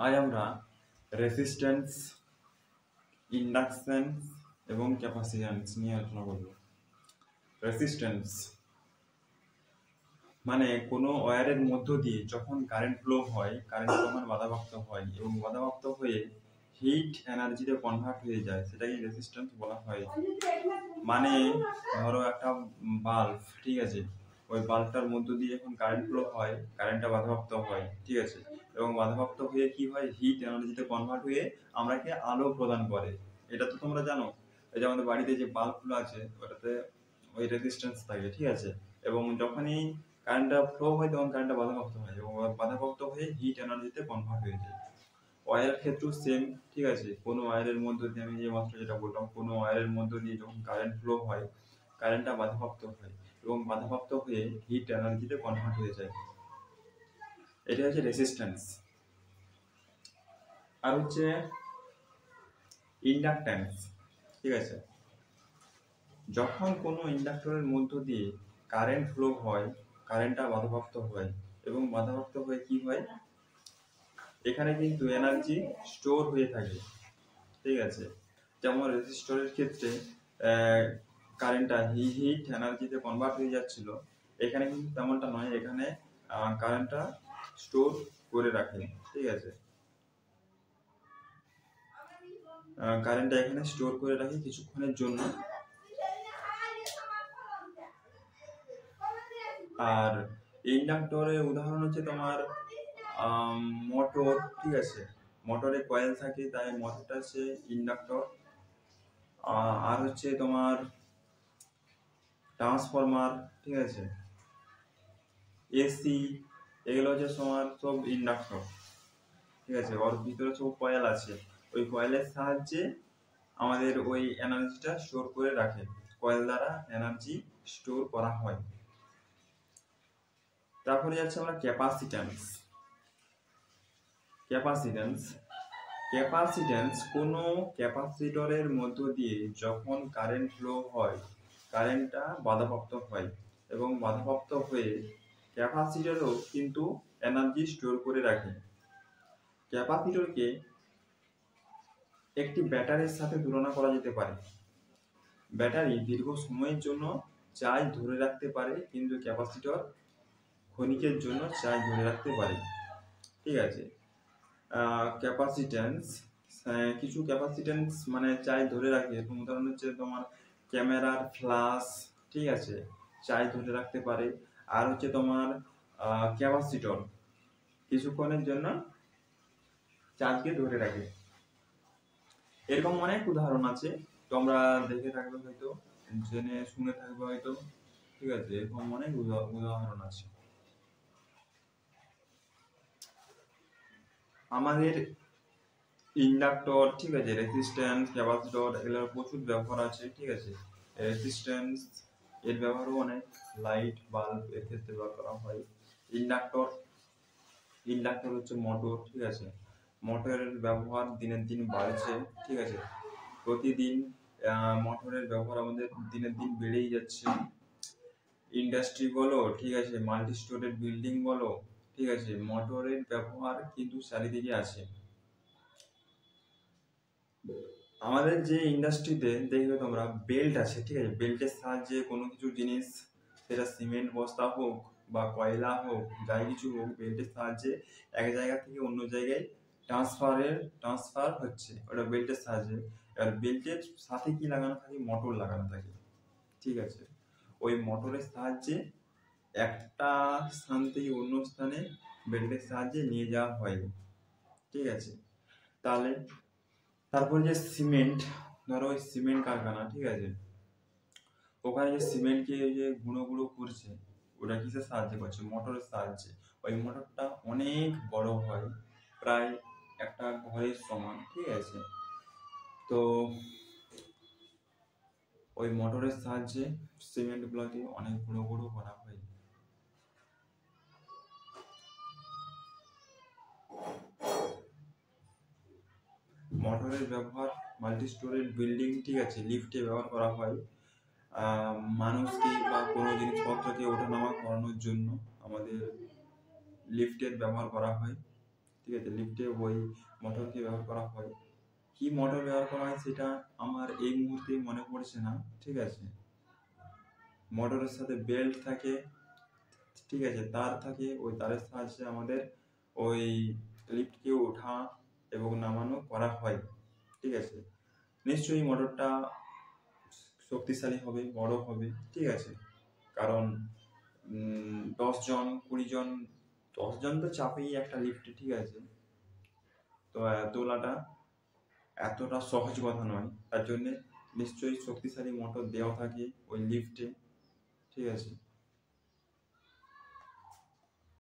আজ আমরা resistance, induction এবং ক্যাপাসিট্যান্স নিয়ে আলোচনা করব। রেসিস্ট্যান্স মানে কোনো ওয়্যারের মধ্য দিয়ে যখন কারেন্ট ফ্লো হয়, কারেন্ট যখন বাধাপ্রাপ্ত হয় এবং বাধাপ্রাপ্ত হয়ে হিট এনার্জিতে কনভার্ট হয়ে যায়, সেটাকে রেসিস্ট্যান্স বলা হয়। মানে ধরো একটা বাল্ব, ঠিক আছে, ওই বাল্বটার মধ্য দিয়ে যখন কারেন্ট ফ্লো হয়, কারেন্টটা বাধাপ্রাপ্ত হয়, ঠিক আছে, এবং বাধাপ্রাপ্ত হয়ে কি হয়, হিট এনার্জিতে কনভার্ট হয়ে আমরাকে আলো প্রদান করে। এটা তো তোমরা জানো। এই যে আমাদের বাড়িতে যে বাল্বগুলো আছে ওটাতে ওই রেজিস্ট্যান্স থাকে, ঠিক আছে, এবং যখনই কারেন্টটা ফ্লো হয় তখন কারেন্টটা বাধাপ্রাপ্ত হয় এবং বাধাপ্রাপ্ত হয়ে হিট এনার্জিতে কনভার্ট হয়ে যায়। ওয়্যারের ক্ষেত্রেও সেম, ঠিক আছে। কোনো ওয়্যারের মধ্য দিয়ে, আমি যে মাত্র যেটা বললাম, কোনো ওয়্যারের মধ্য দিয়ে যখন কারেন্ট ফ্লো হয়, কারেন্টটা বাধাপ্রাপ্ত হয় এবং বাধাপ্রাপ্ত হয়ে হিট এনার্জিতে কনভার্ট হয়ে যায়। এটা হচ্ছে রেসিস্ট্যান্স। আর হচ্ছে ইন্ডাকট্যান্স, ঠিক আছে। যখন কোনো ইন্ডাক্টরের মধ্য দিয়ে কারেন্ট ফ্লো হয়, কারেন্টটা বাধাপ্রাপ্ত হয় এবং বাধাপ্রাপ্ত হয়ে কি হয়, এখানে কিন্তু এনার্জি স্টোর হয়ে থাকে, ঠিক আছে। যেমন রেজিস্টরের ক্ষেত্রে কারেন্টটা হিট এনার্জিতে কনভার্ট হয়ে যাচ্ছিল, এখানে কিন্তু তেমনটা নয়, এখানে কারেন্টটা স্টোর করে রাখে, ঠিক আছে। কারেন্টটা এখানে স্টোর করে রাখে কিছুক্ষণের জন্য। আর ইন্ডাক্টরের উদাহরণ হচ্ছে তোমার মোটর, ঠিক আছে। মোটরে কয়েল থাকে, তাই মোটরটা হচ্ছে ইন্ডাক্টর। আর হচ্ছে তোমার ট্রান্সফরমার, ঠিক আছে, এসি, এগুলো হচ্ছে তোমার সব ইন্ডাক্টর, ঠিক আছে। ওর ভিতরে সব কয়েল আছে, ওই কয়েলের সাহায্যে আমাদের ওই এনার্জিটা স্টোর করে রাখে, কয়েল দ্বারা এনার্জি স্টোর করা হয়। তারপরে যাচ্ছে আমরা ক্যাপাসিট্যান্স। ক্যাপাসিট্যান্স কোনো ক্যাপাসিটরের মধ্য দিয়ে যখন কারেন্ট ফ্লো হয়, কারেন্টটা বাধাপ্রাপ্ত হয় এবং বাধাপ্রাপ্ত হয়ে ক্যাপাসিটরও কিন্তু এনার্জি স্টোর করে রাখে। ক্যাপাসিটরকে একটি ব্যাটারির সাথে তুলনা করা যেতে পারে। ব্যাটারি দীর্ঘ সময়ের জন্য চার্জ ধরে রাখতে পারে, কিন্তু ক্যাপাসিটর ক্ষণিকের জন্য চার্জ ধরে রাখতে পারে, ঠিক আছে। ক্যাপাসিট্যান্স, কিছু ক্যাপাসিট্যান্স মানে চার্জ ধরে রাখে, উদাহরণ হচ্ছে তোমার ক্যামেরার ফ্ল্যাশ, ঠিক আছে, চার্জ ধরে রাখতে পারে। আর হচ্ছে তোমার ক্যাপাসিটর কিছুক্ষণের জন্য চার্জকে ধরে রাখে। এরকম অনেক উদাহরণ আছে, তোমরা দেখে থাকবে হয়তো, জেনে শুনে থাকবে হয়তো, ঠিক আছে। এরকম অনেক উদাহরণ আছে। আমাদের ইন্ডাক্টর, ঠিক আছে, রেজিস্ট্যান্স, ক্যাপাসিটর, এগুলোর প্রচুর ব্যবহার আছে, ঠিক আছে। রেজিস্ট্যান্স এর ব্যবহারও অনেক, লাইট বাল্ব এর ক্ষেত্রে ব্যবহার করা হয়। ইন্ডাক্টর হচ্ছে মোটর, ঠিক আছে। মোটরের ব্যবহার দিনের দিন বাড়ছে, ঠিক আছে। প্রতিদিন মোটরের ব্যবহার আমাদের দিনের দিন বেড়েই যাচ্ছে। ইন্ডাস্ট্রি বলো, ঠিক আছে, মাল্টি স্টোরেড বিল্ডিং বলো, ঠিক আছে, মোটরের ব্যবহার কিন্তু চারিদিকে আছে। আমাদের যে ইন্ডাস্ট্রিতে দেখবে তোমরা বেল্ট আছে, ঠিক আছে, বেল্টের সাহায্যে কোনো কিছু জিনিস, সেটা সিমেন্ট বস্তা হোক বা কয়লা হোক, যাই কিছু হোক, বেল্টের সাহায্যে এক জায়গা থেকে অন্য জায়গায় ট্রান্সফার হচ্ছে, ওটা বেল্টের সাহায্যে। এবার বেল্টের সাথে কি লাগানো থাকে, মোটর লাগানো থাকে, ঠিক আছে। ওই মোটরের সাহায্যে একটা স্থান থেকে অন্য স্থানে বেল্টের সাহায্যে নিয়ে যাওয়া হয়, ঠিক আছে। তারপর যে সিমেন্ট, ধরো ওই সিমেন্ট কারখানা, ঠিক আছে, ওখানে যে সিমেন্টকে যে গুঁড়ো গুঁড়ো করছে, ওটা কিসের সাহায্যে করছে, মোটরের সাহায্যে। ওই মোটরটা অনেক বড় হয়, প্রায় একটা ঘরের সমান, ঠিক আছে। তো ওই মোটরের সাহায্যে সিমেন্টগুলোকে অনেক গুঁড়ো গুঁড়ো করা হয়। মোটরের ব্যবহার মাল্টি স্টোরেড বিল্ডিং, ঠিক আছে, লিফটে ব্যবহার করা হয়। মানুষকে বা কোনো জিনিসপত্রকে ওঠানামা করানোর জন্য আমাদের লিফটের ব্যবহার করা হয়, ঠিক আছে, লিফটে ওই মোটরকে ব্যবহার করা হয়। কি মোটর ব্যবহার করা হয় সেটা আমার এই মুহূর্তে মনে পড়ছে না, ঠিক আছে। মোটরের সাথে বেল্ট থাকে, ঠিক আছে, তার থাকে, ওই তারের সাহায্যে আমাদের ওই লিফটকে ওঠা এবং নামানো করা হয়, ঠিক আছে। নিশ্চয়ই মোটরটা শক্তিশালী হবে, বড় হবে, ঠিক আছে, কারণ 10 জন 20 জন, 10 জন তো চাপেই একটা লিফটে, ঠিক আছে। তো তোলাটা এতটা সহজ কথা নয়, তার জন্যে নিশ্চয়ই শক্তিশালী মোটর দেওয়া থাকে ওই লিফটে, ঠিক আছে।